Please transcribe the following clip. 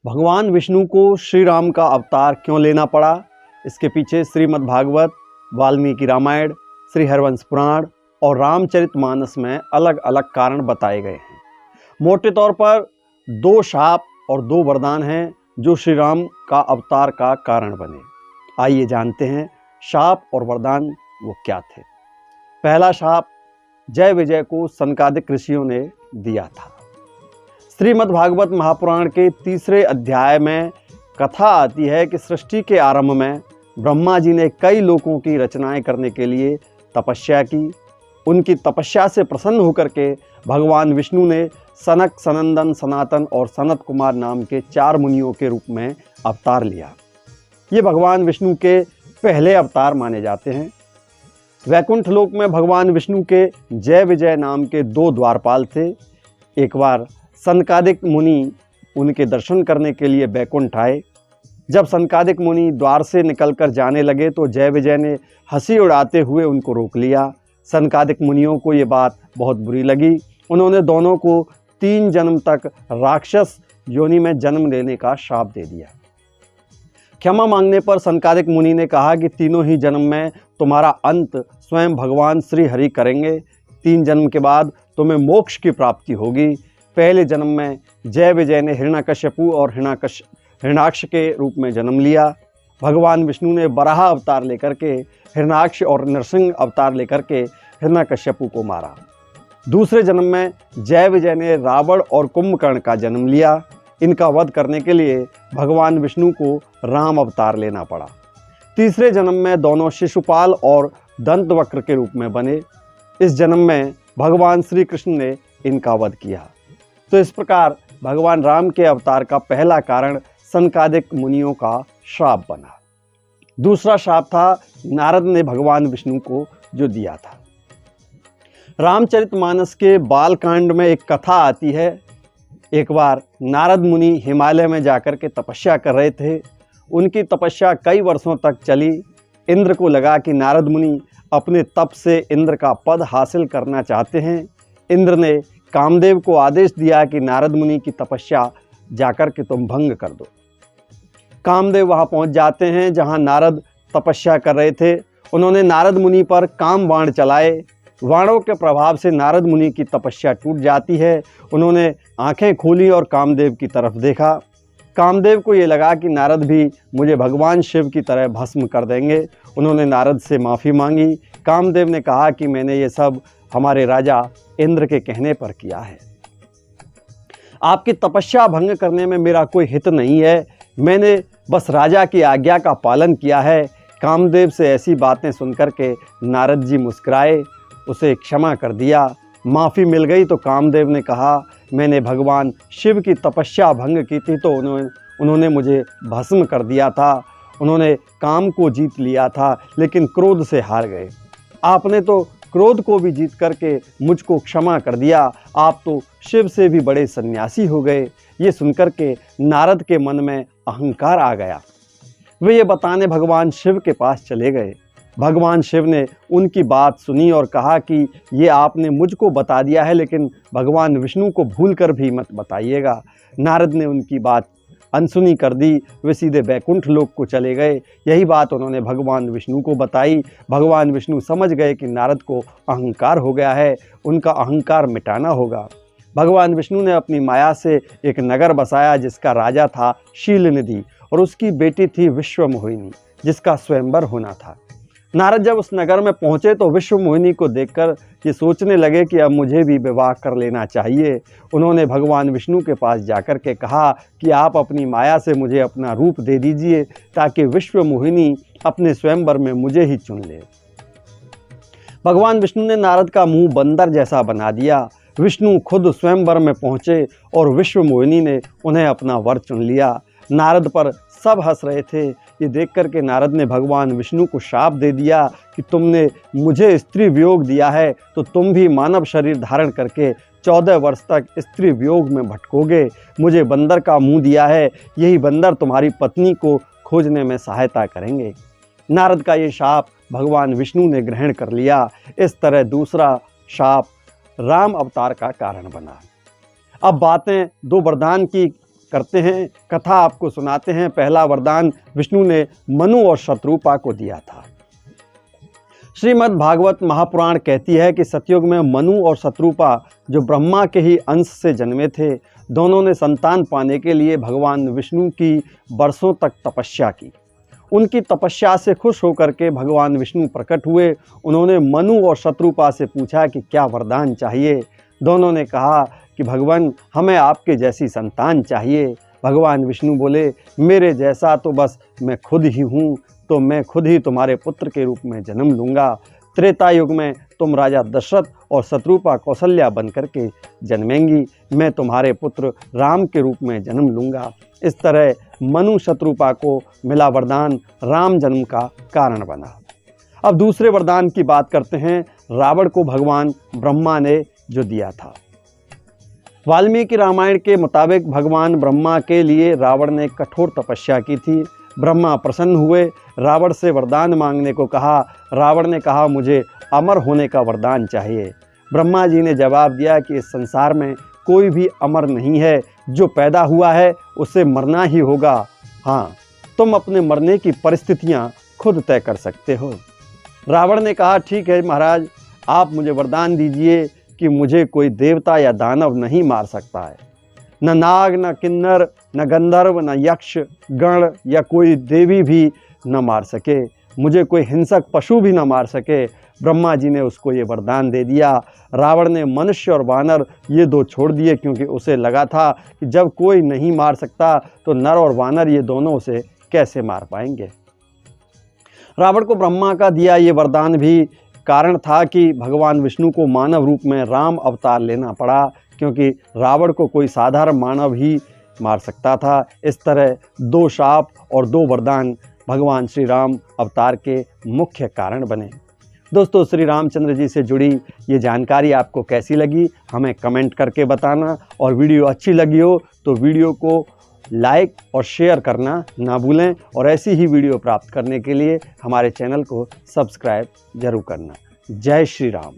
भगवान विष्णु को श्री राम का अवतार क्यों लेना पड़ा? इसके पीछे श्रीमद् भागवत, वाल्मीकि रामायण, श्री हरवंश पुराण और रामचरितमानस में अलग अलग कारण बताए गए हैं। मोटे तौर पर 2 शाप और 2 वरदान हैं जो श्री राम का अवतार का कारण बने। आइए जानते हैं शाप और वरदान वो क्या थे। पहला शाप जय विजय को सनकादिक ऋषियों ने दिया था। श्रीमद् भागवत महापुराण के 3 अध्याय में कथा आती है कि सृष्टि के आरंभ में ब्रह्मा जी ने कई लोकों की रचनाएं करने के लिए तपस्या की। उनकी तपस्या से प्रसन्न होकर के भगवान विष्णु ने सनक, सनंदन, सनातन और सनत कुमार नाम के 4 मुनियों के रूप में अवतार लिया। ये भगवान विष्णु के पहले अवतार माने जाते हैं। वैकुंठ लोक में भगवान विष्णु के जय विजय नाम के 2 द्वारपाल थे। एक बार सनकादिक मुनि उनके दर्शन करने के लिए वैकुंठ आए। जब सनकादिक मुनि द्वार से निकलकर जाने लगे तो जय विजय ने हंसी उड़ाते हुए उनको रोक लिया। सनकादिक मुनियों को ये बात बहुत बुरी लगी। उन्होंने दोनों को 3 जन्म तक राक्षस योनि में जन्म लेने का श्राप दे दिया। क्षमा मांगने पर सनकादिक मुनि ने कहा कि तीनों ही जन्म में तुम्हारा अंत स्वयं भगवान श्री हरि करेंगे। 3 जन्म के बाद तुम्हें मोक्ष की प्राप्ति होगी। पहले जन्म में जय विजय ने हिरण्यकश्यपु और हिरण्याक्ष के रूप में जन्म लिया। भगवान विष्णु ने वराह अवतार लेकर के हिरण्याक्ष और नरसिंह अवतार लेकर के हिरण्यकश्यपु को मारा। दूसरे जन्म में जय विजय ने रावण और कुंभकर्ण का जन्म लिया। इनका वध करने के लिए भगवान विष्णु को राम अवतार लेना पड़ा। तीसरे जन्म में दोनों शिशुपाल और दंतवक्र के रूप में बने। इस जन्म में भगवान श्री कृष्ण ने इनका वध किया। तो इस प्रकार भगवान राम के अवतार का पहला कारण सनकादिक मुनियों का श्राप बना। दूसरा श्राप था नारद ने भगवान विष्णु को जो दिया था। रामचरितमानस के बालकांड में एक कथा आती है। एक बार नारद मुनि हिमालय में जाकर के तपस्या कर रहे थे। उनकी तपस्या कई वर्षों तक चली। इंद्र को लगा कि नारद मुनि अपने तप से इंद्र का पद हासिल करना चाहते हैं। इंद्र ने कामदेव को आदेश दिया कि नारद मुनि की तपस्या जाकर के तुम भंग कर दो। कामदेव वहां पहुंच जाते हैं जहां नारद तपस्या कर रहे थे। उन्होंने नारद मुनि पर काम बाण चलाए। बाणों के प्रभाव से नारद मुनि की तपस्या टूट जाती है। उन्होंने आंखें खोली और कामदेव की तरफ देखा। कामदेव को ये लगा कि नारद भी मुझे भगवान शिव की तरह भस्म कर देंगे। उन्होंने नारद से माफ़ी मांगी। कामदेव ने कहा कि मैंने ये सब हमारे राजा इंद्र के कहने पर किया है। आपकी तपस्या भंग करने में मेरा कोई हित नहीं है। मैंने बस राजा की आज्ञा का पालन किया है। कामदेव से ऐसी बातें सुनकर के नारद जी मुस्कुराए, उसे क्षमा कर दिया। माफ़ी मिल गई तो कामदेव ने कहा, मैंने भगवान शिव की तपस्या भंग की थी तो उन्होंने मुझे भस्म कर दिया था। उन्होंने काम को जीत लिया था लेकिन क्रोध से हार गए। आपने तो क्रोध को भी जीत करके मुझको क्षमा कर दिया। आप तो शिव से भी बड़े सन्यासी हो गए। ये सुनकर के नारद के मन में अहंकार आ गया। वे ये बताने भगवान शिव के पास चले गए। भगवान शिव ने उनकी बात सुनी और कहा कि ये आपने मुझको बता दिया है लेकिन भगवान विष्णु को भूल कर भी मत बताइएगा। नारद ने उनकी बात अनसुनी कर दी। वे सीधे वैकुंठ लोक को चले गए। यही बात उन्होंने भगवान विष्णु को बताई। भगवान विष्णु समझ गए कि नारद को अहंकार हो गया है, उनका अहंकार मिटाना होगा। भगवान विष्णु ने अपनी माया से एक नगर बसाया जिसका राजा था शीलनिधि और उसकी बेटी थी विश्वमोहिनी जिसका स्वयंवर होना था। नारद जब उस नगर में पहुंचे तो विश्वमोहिनी को देखकर ये सोचने लगे कि अब मुझे भी विवाह कर लेना चाहिए। उन्होंने भगवान विष्णु के पास जाकर के कहा कि आप अपनी माया से मुझे अपना रूप दे दीजिए ताकि विश्वमोहिनी अपने स्वयंवर में मुझे ही चुन ले। भगवान विष्णु ने नारद का मुंह बंदर जैसा बना दिया। विष्णु खुद स्वयंवर में पहुंचे और विश्वमोहिनी ने उन्हें अपना वर चुन लिया। नारद पर सब हंस रहे थे। ये देख कर के नारद ने भगवान विष्णु को शाप दे दिया कि तुमने मुझे स्त्री वियोग दिया है तो तुम भी मानव शरीर धारण करके 14 वर्ष तक स्त्री वियोग में भटकोगे। मुझे बंदर का मुंह दिया है, यही बंदर तुम्हारी पत्नी को खोजने में सहायता करेंगे। नारद का ये शाप भगवान विष्णु ने ग्रहण कर लिया। इस तरह दूसरा शाप राम अवतार का कारण बना। अब बातें 2 वरदान की करते हैं, कथा आपको सुनाते हैं। पहला वरदान विष्णु ने मनु और शत्रुपा को दिया था। श्रीमद् भागवत महापुराण कहती है कि सतयुग में मनु और शत्रुपा जो ब्रह्मा के ही अंश से जन्मे थे, दोनों ने संतान पाने के लिए भगवान विष्णु की वर्षों तक तपस्या की। उनकी तपस्या से खुश होकर के भगवान विष्णु प्रकट हुए। उन्होंने मनु और शत्रुपा से पूछा कि क्या वरदान चाहिए। दोनों ने कहा कि भगवान, हमें आपके जैसी संतान चाहिए। भगवान विष्णु बोले, मेरे जैसा तो बस मैं खुद ही हूँ, तो मैं खुद ही तुम्हारे पुत्र के रूप में जन्म लूँगा। त्रेता युग में तुम राजा दशरथ और शत्रुपा कौशल्या बनकर के जन्मेंगी। मैं तुम्हारे पुत्र राम के रूप में जन्म लूँगा। इस तरह मनु शत्रुपा को मिला वरदान राम जन्म का कारण बना। अब दूसरे वरदान की बात करते हैं। रावण को भगवान ब्रह्मा ने जो दिया था। वाल्मीकि रामायण के मुताबिक भगवान ब्रह्मा के लिए रावण ने कठोर तपस्या की थी। ब्रह्मा प्रसन्न हुए, रावण से वरदान मांगने को कहा। रावण ने कहा, मुझे अमर होने का वरदान चाहिए। ब्रह्मा जी ने जवाब दिया कि इस संसार में कोई भी अमर नहीं है, जो पैदा हुआ है उसे मरना ही होगा। हाँ, तुम अपने मरने की परिस्थितियाँ खुद तय कर सकते हो। रावण ने कहा, ठीक है महाराज, आप मुझे वरदान दीजिए कि मुझे कोई देवता या दानव नहीं मार सकता है। न नाग, न किन्नर, न गंधर्व, न यक्ष गण या कोई देवी भी न मार सके। मुझे कोई हिंसक पशु भी न मार सके। ब्रह्मा जी ने उसको ये वरदान दे दिया। रावण ने मनुष्य और वानर ये दो छोड़ दिए, क्योंकि उसे लगा था कि जब कोई नहीं मार सकता तो नर और वानर ये दोनों उसे कैसे मार पाएंगे। रावण को ब्रह्मा का दिया ये वरदान भी कारण था कि भगवान विष्णु को मानव रूप में राम अवतार लेना पड़ा, क्योंकि रावण को कोई साधारण मानव ही मार सकता था। इस तरह दो शाप और दो वरदान भगवान श्री राम अवतार के मुख्य कारण बने। दोस्तों, श्री रामचंद्र जी से जुड़ी ये जानकारी आपको कैसी लगी हमें कमेंट करके बताना, और वीडियो अच्छी लगी हो तो वीडियो को लाइक और शेयर करना ना भूलें, और ऐसी ही वीडियो प्राप्त करने के लिए हमारे चैनल को सब्सक्राइब जरूर करना। जय श्री राम।